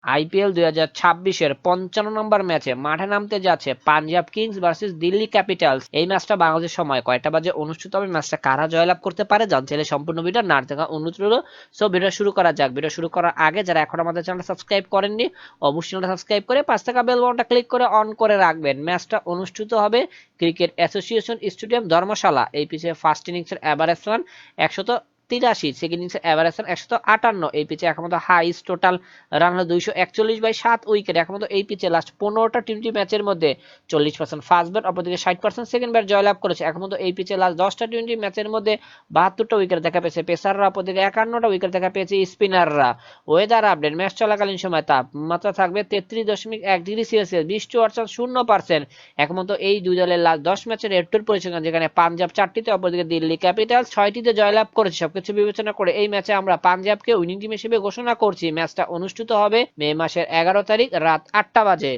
IPL 2026-এর 55 নম্বর ম্যাচে মাঠে নামতে যাচ্ছে Punjab Kings versus Delhi Capitals. এই ম্যাচটা বাংলাদেশ সময় কয়টা বাজে অনুষ্ঠিত হবে, ম্যাচটা কারা জয়লাভ করতে পারে জানতে চাইলে সম্পূর্ণ ভিডিও না দেখা অনুরোধ রইল। সো ভিডিও শুরু করা যাক। ভিডিও শুরু করার আগে যারা এখন আমাদের চ্যানেলটা সাবস্ক্রাইব করেননি অবশ্যই সাবস্ক্রাইব করে 5 টাকা বেল বাটনটা ক্লিক করে অন করে রাখবেন। ম্যাচটা অনুষ্ঠিত হবে ক্রিকেট অ্যাসোসিয়েশন স্টেডিয়াম ধর্মশালা। এই পিচে ফার্স্ট ইনিংসের এভারেজ রান 183, সেকেন্ড ইনিংসে এভারেজ রান 158। এই পিচে একমাত্র হাইস্ট টোটাল রান হলো 241/7 উইকেট। একমাত্র এই পিচে লাস্ট 15টা টি ম্যাচের মধ্যে 40% ফার্স্ট ব্যাট, অপরদিকে 60% সেকেন্ড ব্যাট জয়লাভ করেছে। একমাত্র এই পিচে লাস্ট 10টা টি ম্যাচের মধ্যে 72টা উইকেট দেখা পেয়েছে পেসাররা, অপরদিকে 51টা উইকেট দেখা পেয়েছে স্পিনাররা। ওয়েদার আপডেট, ম্যাচ চলাকালীন সময় তাপমাত্রা থাকবে 33.1°C, বৃষ্টি অর্থাৎ 0%। একমাত্র এই দুই দলের লাস্ট 10 ম্যাচের রেড পরিসংখ্যান, যেখানে পাঞ্জাব 4টিতে অপরদিকে দিল্লি ক্যাপিটালস 6টিতে জয়লাভ করেছে। সবকিছু বিবেচনা করে এই ম্যাচে আমরা পাঞ্জাবকে উইনিং টিম হিসেবে ঘোষণা করছি। ম্যাচটা অনুষ্ঠিত হবে মে মাসের 11 তারিখ রাত 8টা বাজে।